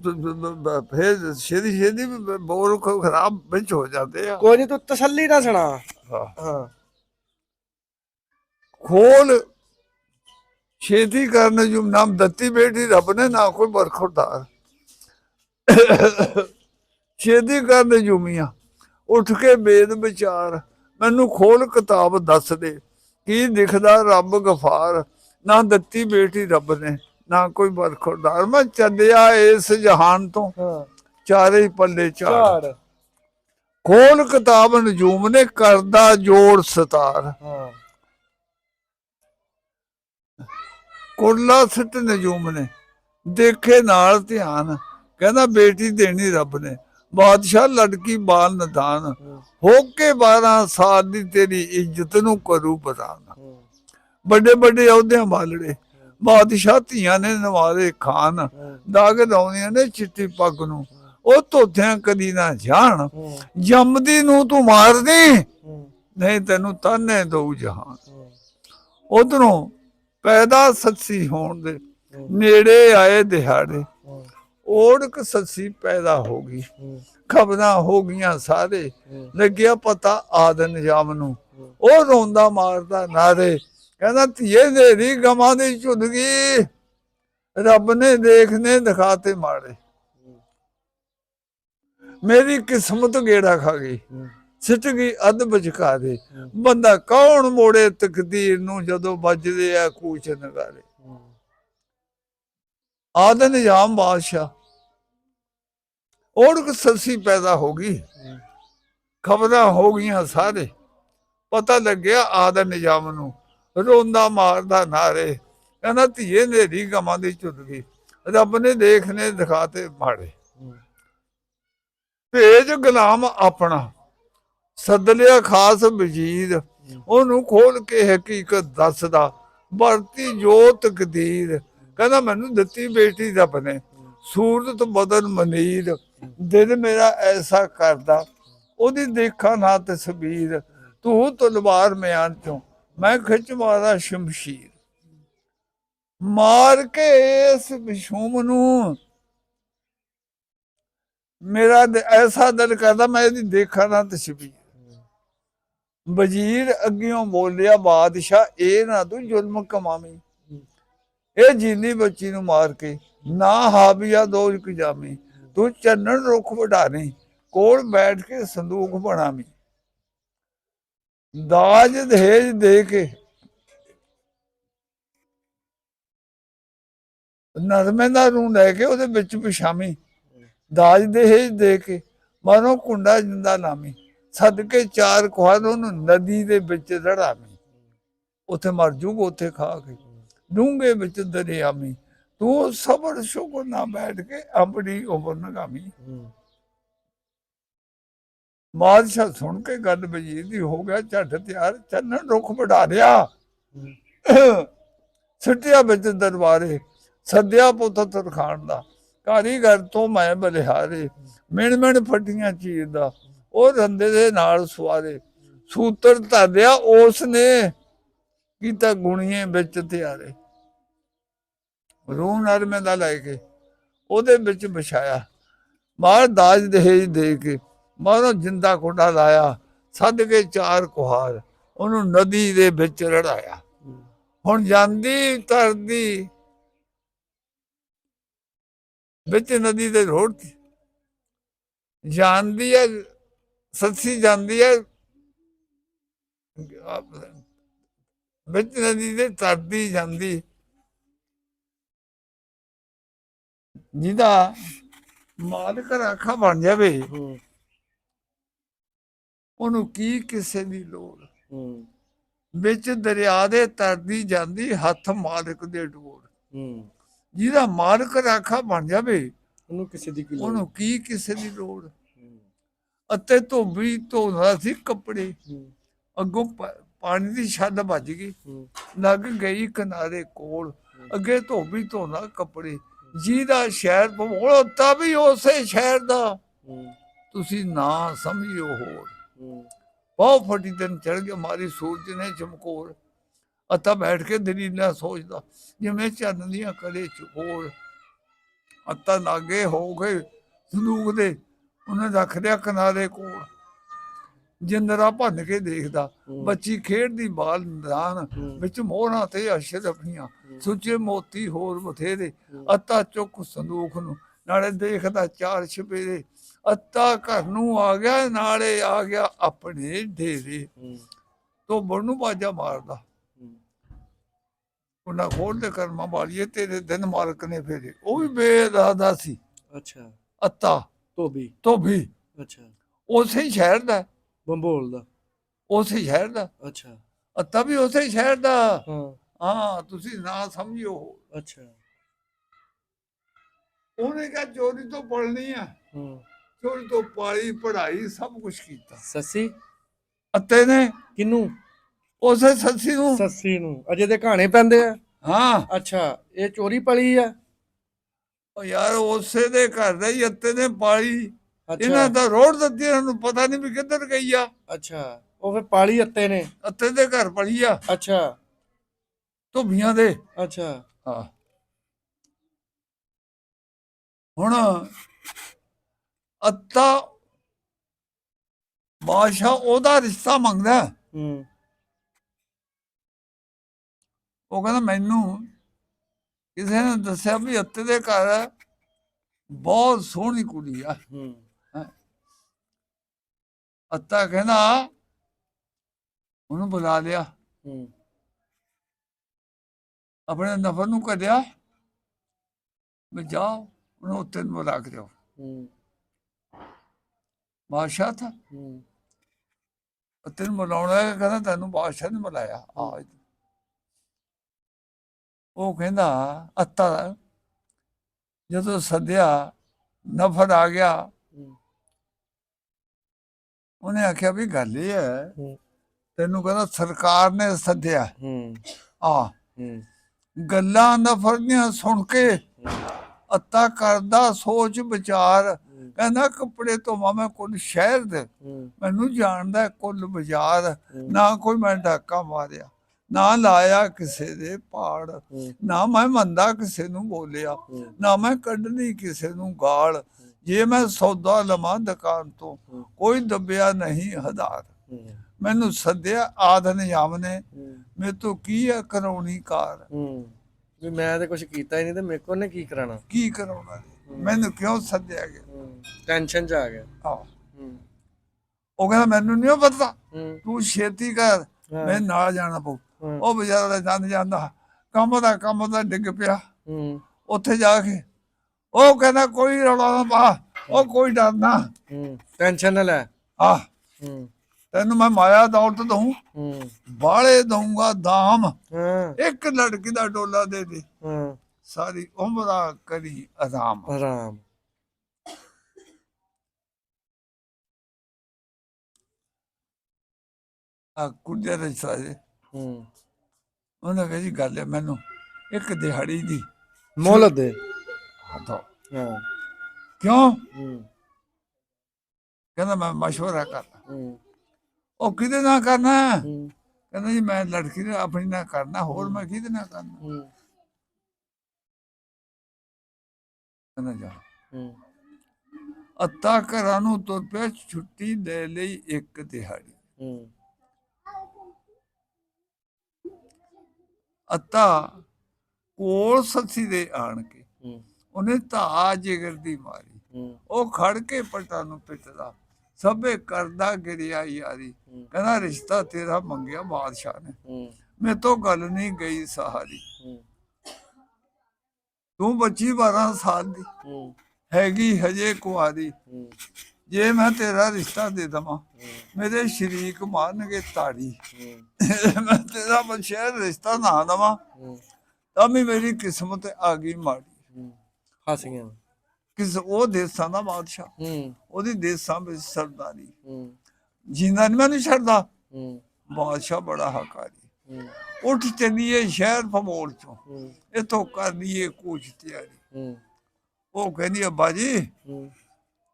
फिर छेती छेती बोल खराब बिच हो जाते हैं। कोई नहीं, तू तसल्ली ना सुना। हाँ। हाँ खोल छेती करने जो नाम दत्ती बेटी रब ने ना कोई बरखुरदार छेती करने जुमिया उठ के बेद विचार मैनू खोल किताब दस दे की दिखदा रब गफार ना दत्ती बेटी रब ने ना कोई बरखुरदार मैं चलिया इस जहान तो हाँ चारे पल्ले झाड़ झाड़। खोल किताब नजूम ने करदा जोड़ सतार हाँ कुरला सिट नजूम ने देखे नाल ध्यान कहना बेटी देनी रब ने बादशाह लड़की बाल नदान होके 12 साल दी तेरी इज्जत नू करू बदान बड़े बड़े अहुदियां वालड़े बादशाह ਧੀਆਂ ने नवारे खान दाग लाउंदियां ने चिट्टी पग नू ਉਹ ਧੋਤਿਆਂ ਕਦੀ ਨਾ ਜਾਣ ਜੰਮਦੀ ਨੂੰ ਤੂੰ ਮਾਰਦੀ ਨਹੀਂ ਤੈਨੂੰ ਤਾਨੇ ਦਊ ਜਹਾਨ ਉਧਰੋਂ ਪੈਦਾ ਸੱਸੀ ਹੋਣ ਦੇ ਨੇੜੇ ਆਏ ਦਿਹਾੜੇ ओढ़ सस्सी पैदा होगी खबरां हो गईयां सारे लग्या पता आद निजाम नू ओ रोंदा मारदा नारे कहना धीए नेरी गवां दी झुल गई रब ने देखने दिखाते माड़े मेरी किस्मत गेड़ा खा गई सिट गई अध बचकारे बंदा कौन मोड़े तकदीर नू जदों बजदे आ कूच नगारे आद निजाम बादशाह ओढ़ सस्सी पैदा हो गई खबरां हो गईयां सारे पता लग्या आद निजाम नू रोंदा मारदा नारे कहना धीए नेरी गवां दी झुल गई रब ने देखने दिखाते माड़े भेज गुलाम अपना सद लिया खास वजीर ओनू खोल के हकीकत दसदा बरती जो तकदीर कहना मैनू दित्ती बेटी रब ने सूरत बदन मनीर दिल मेरा ऐसा करदा ओदी देखा ना तस्वीर तू तलवार म्यान चो मैं खिच मारा शमशीर मार के इस विषूम नू मेरा ऐसा दिल करदा मैं इहदी देखा ना तस्वीर वजीर अग्गियों बोलिया बादशाह ए ना तू जुल्म कमावी ਇਹ ਜੀਨੀ ਬੱਚੀ ਨੂੰ ਮਾਰ ਕੇ ਨਾ ਹਾਵੀਆ ਦੋਜ ਕਜਾਮੀ ਤੂੰ ਚੰਨਣ ਰੁੱਖ ਵਢਾਣੀ ਕੋਲ ਬੈਠ ਕੇ ਸੰਦੂਕ ਬਣਾਵੀਂ ਦਾਜ ਦਹੇਜ ਦੇ ਕੇ ਨਰਮੇ ਦਾ ਰੂੰ ਲੈ ਕੇ ਉਹਦੇ ਵਿੱਚ ਪਿਛਾਵੀਂ ਦਾਜ ਦਹੇਜ ਦੇ ਕੇ ਮਾਰੋ ਕੁੰਡਾ ਜਿੰਦਾ ਲਾਵੀਂ ਸਦਕੇ ਚਾਰ ਕੁਹਾਰ ਉਹਨੂੰ ਨਦੀ ਦੇ ਵਿੱਚ ਰੜਾਵੀਂ ਉੱਥੇ ਮਰ ਜੂਗਾ ਉੱਥੇ ਖਾ ਕੇ डूंगे बिच दरियामी तू सबर शुक्र ना बैठ के अपनी उम्र नगामी बादशाह सुन के गल वजीर दी हो गया झट तैयार चन्नन रुख बढ़ा लिया सिटिया बिच दरबारे सद्या पुत तरखान दा कारीगर तो मैं बलिहारे मिण मिण फटियां चीरदा ओ रंदे दे नाल सवारे सूत्र धरिया उसने ਕੀਤਾ ਗੁਣੀਏ ਵਿੱਚ ਤਿਆਰੇ ਰੂਹ ਨਰਮੇ ਦਾ ਲੈ ਕੇ ਉਹਦੇ ਵਿੱਚ ਵਿਛਾਇਆ ਮਾਰ ਦਾਜ ਦਹੇਜ ਦੇ ਕੇ ਮਾਰੋ ਜਿੰਦਾ ਕੋਟਾ ਲਾਇਆ ਸੱਦ ਕੇ ਚਾਰ ਕੁਹਾਰ ਉਹਨੂੰ ਨਦੀ ਦੇ ਵਿੱਚ ਰੜਾਇਆ ਹੁਣ ਜਾਂਦੀ ਤਰਦੀ ਵਿੱਚ ਨਦੀ ਦੇ ਰੋੜ ਜਾਂਦੀ ਹੈ ਸੱਸੀ ਜਾਂਦੀ ਹੈ ਵਿੱਚ ਨਦੀ ਦੇ ਤਰਦੀ ਜਾਂਦੀ ਜਿਹਦਾ ਮਾਲਕ ਰਾਖਾ ਬਣ ਜਾਵੇ ਉਹਨੂੰ ਕੀ ਕਿਸੇ ਦੀ ਲੋੜ ਵਿੱਚ ਦਰਿਆ ਦੇ ਤਰਦੀ ਜਾਂਦੀ ਹੱਥ ਮਾਲਕ ਦੇ ਡੋਰ ਜਿਹਦਾ ਮਾਲਕ ਰਾਖਾ ਬਣ ਜਾਵੇ ਉਹਨੂੰ ਕੀ ਕਿਸੇ ਦੀ ਲੋੜ ਅਤੇ ਧੋਬੀ ਧੋਂਦਾ ਸੀ ਕੱਪੜੇ ਅੱਗੋਂ ਪਾਣੀ ਦੀ ਛੱਡ ਵੱਜ ਗਈ ਲੱਗ ਗਈ ਕਿਨਾਰੇ ਕੋਲ ਅੱਗੇ ਧੋਬੀ ਧੋਂਦਾ ਕੱਪੜੇ ਜਿਹਦਾ ਸ਼ਹਿਰ ਭਮੋਲ ਤਾਂ ਵੀ ਉਸੇ ਸ਼ਹਿਰ ਦਾ ਤੁਸੀਂ ਨਾ ਸਮਝਿਓ ਹੋਰ ਬਹੁਤ ਫਟੀ ਦਿਨ ਚੜ ਗਿਆ ਮਾਰੀ ਸੂਰਜ ਨੇ ਚਮਕੋਰ ਅੱਤਾ ਬੈਠ ਕੇ ਦਲੀਲਾਂ ਸੋਚਦਾ ਜਿਵੇਂ ਚੰਨ ਦੀਆਂ ਕਲੇ ਚ ਹੋਰ ਅੱਤਾ ਲਾਗੇ ਹੋ ਗਏ ਸੰਦੂਕ ਦੇ, ਉਹਨੇ ਰੱਖ ਲਿਆ ਕਿਨਾਰੇ ਕੋਲ। ਜਿੰਦਰਾ ਭੰਨ ਕੇ ਦੇਖਦਾ, ਬੱਚੀ ਖੇਡਦੀ ਬਾਲ ਨਿਦਾਨ, ਵਿੱਚ ਮੋਹਰਾਂ ਤੇ ਅਸ਼ਰਫੀਆਂ, ਸੁੱਚੇ ਮੋਤੀ ਹੋਰ ਬਥੇਰੇ। ਅੱਤਾ ਚੁੱਕ ਸੰਦੂਕ ਨੂੰ, ਨਾਲੇ ਦੇਖਦਾ ਚਾਰ ਛਪੇਰੇ। ਅੱਤਾ ਘਰ ਨੂੰ ਆ ਗਿਆ, ਨਾਲੇ ਆ ਗਿਆ ਆਪਣੇ ਡੇਰੇ। ਧੋਬਣ ਨੂੰ ਬਾਜਾ ਮਾਰਦਾ, ਉਹਨਾਂ ਖੋਲਦੇ ਕਰਮਾਂ ਵਾਲੀਏ, ਤੇਰੇ ਦਿਨ ਮਾਲਕ ਨੇ ਫੇਰੇ। ਉਹ ਵੀ ਬੇਦਾਦਾ ਸੀ। ਅੱਛਾ। ਅੱਤਾ ਧੋਬੀ ਅੱਛਾ। ਉਸੇ ਸ਼ਹਿਰ ਦਾ, ਬੰਬੋਲ ਦਾ। ਉਸੇ ਸ਼ਹਿਰ ਦਾ। ਅੱਛਾ। ਅੱਤਾ ਵੀ ਉਸੇ ਸ਼ਹਿਰ ਦਾ। ਹਾਂ। ਹਾਂ, ਤੁਸੀਂ ਨਾ ਸਮਝਿਓ। ਅੱਛਾ। ਉਹਨੇ ਕਿਹਾ ਚੋਰੀ ਤੋਂ ਪੜ੍ਹਨੀ ਆ, ਚੋਰੀ ਤੋਂ ਪਾਲੀ, ਪੜ੍ਹਾਈ, ਸਭ ਕੁਛ ਕੀਤਾ। ਸੱਸੀ ਅੱਤੇ ਨੇ ਕਿਨੂੰ? ਉਸੇ ਸੱਸੀ ਨੂੰ। ਸੱਸੀ ਨੂੰ ਅਜੇ ਦੇ ਕਹਾਣੇ ਪੈਂਦੇ ਆ। ਹਾਂ। ਅੱਛਾ, ਇਹ ਚੋਰੀ ਪਲੀ ਆ। ਉਹ ਯਾਰ ਉਸੇ ਦੇ ਘਰ ਦਾ ਹੀ ਅੱਤੇ ਨੇ ਪਾਲੀ। ਅੱਛਾ। ਇਹਨਾਂ ਦਾ ਰੋੜ ਦਿੱਤੀ, ਇਹਨਾਂ ਨੂੰ ਪਤਾ ਨਹੀਂ ਵੀ ਕਿੱਧਰ ਗਈ ਆ। ਅੱਛਾ, ਉਹ ਫਿਰ ਪਾਲੀ ਅੱਤੇ ਨੇ। ਅੱਤੇ ਦੇ ਘਰ ਪਲੀ ਆ। ਅੱਛਾ। ਧੋਬੀਆਂ ਦੇ। ਅੱਛਾ। ਹਾਂ। ਹੁਣ ਅੱਤਾ ਬਾਦਸ਼ਾਹ ਉਹਦਾ ਰਿਸ਼ਤਾ ਮੰਗਦਾ। ਉਹ ਕਹਿੰਦਾ ਮੈਨੂੰ ਕਿਸੇ ਨੇ ਦੱਸਿਆ ਵੀ ਅੱਤੇ ਦੇ ਘਰ ਬਹੁਤ ਸੋਹਣੀ ਕੁੜੀ ਆ। ਅੱਤਾ ਕਹਿੰਦਾ ਉਹਨੂੰ ਬੁਲਾ ਲਿਆ, ਆਪਣੇ ਨਫਰ ਨੂੰ ਕੱਢਿਆ, ਵੀ ਜਾਓ ਉਹਨੂੰ ਉੱਤੇ ਨੂੰ ਬੁਲਾ ਕੇ ਜਾਓ। ਬਾਦਸ਼ਾਹ ਥਾ, ਉੱਤੇ ਨੂੰ ਬੁਲਾਉਣਾ, ਕਹਿੰਦਾ ਤੈਨੂੰ ਬਾਦਸ਼ਾਹ ਨੇ ਬੁਲਾਇਆ ਆ। ਉਹ ਕਹਿੰਦਾ ਅੱਤਾ ਜਦੋਂ ਸੱਦਿਆ, ਨਫਰ ਆ ਗਿਆ। ਉਹਨੇ ਆਖਿਆ ਵੀ ਗੱਲ ਇਹ ਹੈ, ਤੈਨੂੰ ਕਹਿੰਦਾ ਸਰਕਾਰ ਨੇ ਸੱਦਿਆ ਆ। ਗੱਲਾਂ ਨਫਰ ਦੀਆਂ ਸੁਣ ਕੇ ਅੱਤਾ ਕਰਦਾ ਸੋਚ ਵਿਚਾਰ। ਕਹਿੰਦਾ ਕੱਪੜੇ ਧੋਵਾਂ ਮੈਂ ਕੁੱਲ ਸ਼ਹਿਰ ਦੇ, ਮੈਨੂੰ ਜਾਣਦਾ ਕੁੱਲ ਬਾਜ਼ਾਰ। ਨਾ ਕੋਈ ਮੈਂ ਡਾਕਾ ਮਾਰਿਆ, ਨਾ ਲਾਇਆ ਕਿਸੇ ਦੇ ਪਾੜ, ਨਾ ਮੈਂ ਮੰਦਾ ਕਿਸੇ ਨੂੰ ਬੋਲਿਆ, ਨਾ ਮੈਂ ਕੱਢਣੀ ਕਿਸੇ ਨੂੰ ਗਾਲ। ਜੇ ਮੈਂ ਸੌਦਾ ਲਵਾਂ ਦੁਕਾਨ ਤੋਂ, ਕੋਈ ਦੱਬਿਆ ਨਹੀਂ ਹਜ਼ਾਰ। ਮੈਨੂੰ ਸੱਦਿਆ ਆਦ ਨਿਯਮ ਨੇ, ਮੇਰੇ ਤੋਂ ਕੀ ਹੈ ਕਰਾਉਣੀ ਕਾਰ। ਵੀ ਮੈਂ ਤੇ ਕੁਛ ਕੀਤਾ ਹੀ ਨਹੀਂ, ਤੇ ਮੇਰੇ ਕੋਲ ਨੇ ਕੀ ਕਰਾਉਣਾ। ਕੀ ਕਰਾਉਣਾ, ਮੈਨੂੰ ਕਿਉਂ ਸੱਦਿਆ ਗਿਆ। ਟੈਨਸ਼ਨ ਚ ਆ ਗਿਆ। ਉਹ ਕਹਿੰਦਾ ਮੈਨੂੰ ਨਹੀਂ ਪਤਾ, ਤੂੰ ਛੇਤੀ ਕਰ, ਮੈਂ ਨਾਲ ਜਾਣਾ ਪਊ। ਉਹ ਬਜ਼ਾਰ ਜਾਂਦਾ ਕੰਮ ਦਾ ਡਿੱਗ ਪਿਆ। ਉੱਥੇ ਜਾ ਕੇ ਉਹ ਕਹਿੰਦਾ ਕੋਈ ਰੌਲਾ ਨਾ ਪਾ, ਉਹ ਕੋਈ ਡਰ ਨਾ, ਟੈਨਸ਼ਨ ਨਾ ਲੈ। ਤੈਨੂੰ ਮੈਂ ਮਾਇਆ ਦੌਲਤ ਦਊ, ਬਾਲੇ ਦਊਂਗਾ ਦਾਮ। ਇੱਕ ਲੜਕੀ ਦਾ ਡੋਲਾ ਦੇ ਦੇ, ਸਾਰੀ ਉਮਰਾ ਕਰੀ ਆਰਾਮ। ਕੁੜੀਆਂ ਦੇ ਸਾਰੇ ਉਹਨੇ ਕਿਹਾ ਜੀ ਗੱਲ ਹੈ, ਮੈਨੂੰ ਇੱਕ ਦਿਹਾੜੀ ਦੀ ਮੋਹਲਤ ਦੇ। ਕਿਉਂ? ਕਹਿੰਦਾ ਮੈਂ ਮਸ਼ਵਰਾ ਕਰਨਾ। ਉਹ ਕਿਹਦੇ ਨਾਲ ਕਰਨਾ? ਕਹਿੰਦਾ ਜੀ ਮੈਂ ਲੜਕੀ ਨੇ ਆਪਣੀ ਨਾਲ ਕਰਨਾ, ਹੋਰ ਮੈਂ ਕਿਹਦੇ ਨਾਲ ਕਰਨਾ। ਕਹਿੰਦਾ ਜਾ। ਅੱਤਾ ਘਰਾਂ ਨੂੰ ਤੁਰ ਪਿਆ, ਛੁੱਟੀ ਲੈ ਲਈ ਇੱਕ ਦਿਹਾੜੀ। ਅੱਤਾ ਕੋਲ ਸੱਸੀ ਦੇ ਆਣ ਕੇ ਉਹਨੇ ਧਾ ਜਿਗਰ ਦੀ ਮਾਰੀ। ਉਹ ਖੜ ਕੇ ਪਟਾ ਨੂੰ ਪਿੱਟਦਾ, ਸਭੇ ਕਰਦਾ ਗਿਰਿਆ ਯਾਰੀ। ਕਹਿੰਦਾ ਰਿਸ਼ਤਾ ਤੇਰਾ ਮੰਗਿਆ ਬਾਦਸ਼ਾਹ ਨੇ, ਮੇਰੇ ਤੋਂ ਗੱਲ ਨਹੀਂ ਗਈ ਸਹਾਰੀ। ਤੂੰ ਬੱਚੀ 12 ਸਾਲ ਦੀ ਹੈਗੀ ਹਜੇ ਕੁਆਰੀ। ਜੇ ਮੈਂ ਤੇਰਾ ਰਿਸ਼ਤਾ ਦੇ ਦੇਵਾਂ, ਮੇਰੇ ਸ਼ਰੀਕ ਮਾਰਨਗੇ ਤਾੜੀ। ਮੈਂ ਤੇਰਾ ਸ਼ਹਿਰ ਰਿਸ਼ਤਾ ਨਾ ਦੇਵਾਂ, ਤਾਂ ਵੀ ਮੇਰੀ ਕਿਸਮਤ ਆ ਗਈ ਮਾੜੀ। ਫਸ ਗਿਆ ਉਹ ਦੇਸਾਂ ਦਾ ਬਾਦਸ਼ਾਹ, ਉਹਦੀ ਦੇਸਾਂ ਵਿੱਚ ਸਰਦਾਰੀ। ਜਿੰਦਾ ਨੀ ਮੈਨੂੰ ਛੱਡਦਾ ਬਾਦਸ਼ਾਹ, ਬੜਾ ਹਕਾਰੀ। ਉੱਠ ਚੱਲੀਏ ਸ਼ਹਿਰ ਭਮੋਲ ਚੋਂ, ਇੱਥੋਂ ਕਰ ਲਈਏ ਕੂਚ ਤਿਆਰੀ। ਉਹ ਕਹਿੰਦੀ ਅੱਬਾ ਜੀ,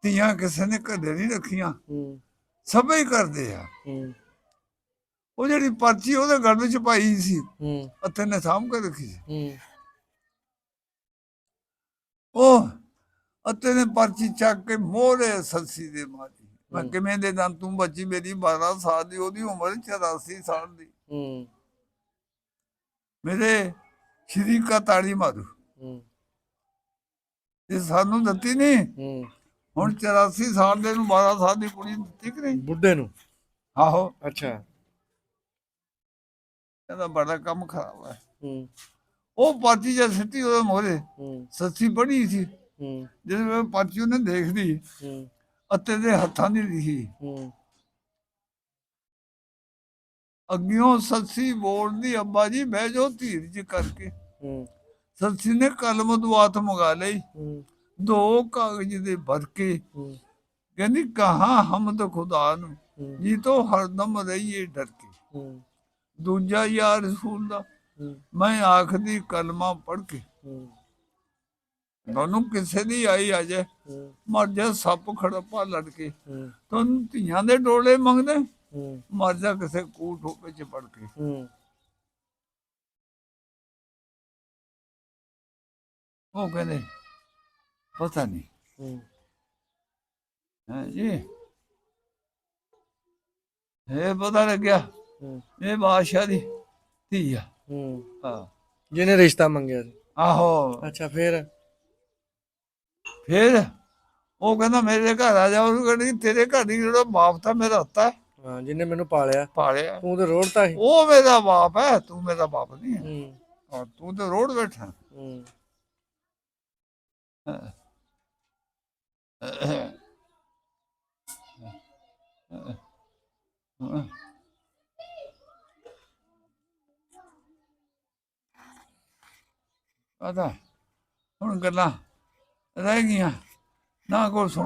ਧੀਆਂ ਕਿਸੇ ਨੇ ਘਰੇ ਨਹੀਂ ਰੱਖੀਆਂ, ਸਭੇ ਹੀ ਕਰਦੇ ਆ। ਉਹ ਜਿਹੜੀ ਪਰਚੀ ਉਹਦੇ ਗਲ ਵਿੱਚ ਪਾਈ ਸੀ, ਅੱਤੇ ਨੇ ਸਾਂਭ ਕੇ ਰੱਖੀ ਸੀ। ਉਹ ਅਤੇ ਨੇ ਪਰਚੀ ਚੱਕ ਕੇ ਮੋਹਰੇ ਸੱਸੀ ਦੇ ਮਾਰੀ। ਮੈਂ ਕਿਵੇਂ ਦੇ ਦਾਂ, ਤੂੰ ਬੱਚੀ ਮੇਰੀ 12 ਸਾਲ ਦੀ, ਉਹਦੀ ਉਮਰ 84 ਸਾਲ ਦੀ। ਹੂੰ ਮੇਰੇ ਸ਼੍ਰੀ ਕਾ ਤਾੜੀ ਮਾਰੂ, ਹੂੰ ਇਹ ਸਾਨੂੰ ਦਿੱਤੀ ਨਹੀਂ। ਹੂੰ ਹੁਣ 84 ਸਾਲ ਦੇ ਨੂੰ 12 ਸਾਲ ਦੀ ਕੁੜੀ ਦਿੱਤੀ ਕਿ ਨਹੀਂ? ਬੁੱਢੇ ਨੂੰ। ਆਹੋ। ਅੱਛਾ। ਇਹਦਾ ਬੜਾ ਕੰਮ ਖਰਾਬ ਹੈ। ਹੂੰ ਉਹ ਪਰਚੀ ਜਦ ਸਿੱਟੀ ਉਹਦੇ ਮੋਹਰੇ, ਹੂੰ ਸੱਸੀ ਪੜੀ ਸੀ। ਹੂੰ ਜਦੋਂ ਪਰਚੀ ਉਹਨੇ ਦੇਖਦੀ, ਹੂੰ ਅਤੇ ਦੇ ਹੱਥਾਂ ਦੀ ਲਿਖੀ, ਹੂੰ ਅੱਗਿਓਂ ਸੱਸੀ ਬੋਲਦੀ, ਅੱਬਾ ਜੀ ਬਹਿ ਜਾਓ ਧੀਰਜ ਕਰਕੇ। ਹੂੰ ਸੱਸੀ ਨੇ ਕਲਮ ਦੁਆਤ ਮੰਗਾ ਲਈ, ਹੂੰ 2 ਕਾਗਜ਼ ਦੇ ਭਰ ਕੇ, ਹੂੰ ਕਹਿੰਦੀ ਕਹਾਂ ਹਮਦ ਖੁਦਾ ਨੂੰ, ਹੂੰ ਜੀ ਤੋਂ ਹਰਦਮ ਰਹੀਏ ਡਰ ਕੇ। ਹੂੰ ਦੂਜਾ ਯਾਰ ਰਸੂਲ ਦਾ, ਹੂੰ ਮੈਂ ਆਖਦੀ ਕਲਮਾ ਪੜ੍ਹ ਕੇ, ਹੂੰ ਤੁਹਾਨੂੰ ਕਿਸੇ ਦੀ ਆਈ ਆ ਜਾਏ, ਹੂੰ ਮਰ ਜਾ ਸੱਪ ਖੜੱਪਾ ਲੜ ਕੇ। ਹੂੰ ਤੁਹਾਨੂੰ ਧੀਆਂ ਦੇ ਡੋਲੇ ਮੰਗਦੇ, ਹੂੰ ਮਰ ਜਾ ਕਿਸੇ ਕੂਟ ਹੋਪੇ ਚ ਪੜ ਕੇ। ਹੂੰ ਉਹ ਕਹਿੰਦੇ ਪਤਾ ਨਹੀਂ ਹੂੰ ਹੈ ਜੀ, ਇਹ ਪਤਾ ਲੱਗਿਆ ਹੂੰ ਇਹ ਬਾਦਸ਼ਾਹ ਦੀ ਧੀ ਆ। ਹੂੰ ਹਾਂ। ਜਿਹਨੇ ਰਿਸ਼ਤਾ ਮੰਗਿਆ ਸੀ। ਆਹੋ। ਅੱਛਾ ਫਿਰ? ਫਿਰ ਉਹ ਕਹਿੰਦਾ ਮੇਰੇ ਘਰ ਆ ਜਾ। ਉਹ ਕਹਿੰਦੀ ਤੇਰੇ ਘਰ ਦੀ ਜਿਹੜਾ ਬਾਪ ਤਾਂ ਮੇਰਾ ਹੱਤਾ ਹਾਂ, ਜਿਹਨੇ ਮੈਨੂੰ ਪਾਲਿਆ, ਪਾਲਿਆ, ਤੂੰ ਤੇ ਰੋੜਤਾ ਸੀ। ਉਹ ਮੇਰਾ ਬਾਪ ਹੈ, ਤੂੰ ਮੇਰਾ ਬਾਪ ਨਹੀਂ ਹੈ। ਹੂੰ ਔਰ ਤੂੰ ਤੇ ਰੋੜ ਬੈਠਾ। ਹੂੰ ਪਤਾ ਹੁਣ ਗੱਲਾਂ ਰਹਿ ਗਈਆਂ ਨਾ ਕੋਈ ਸੁਣ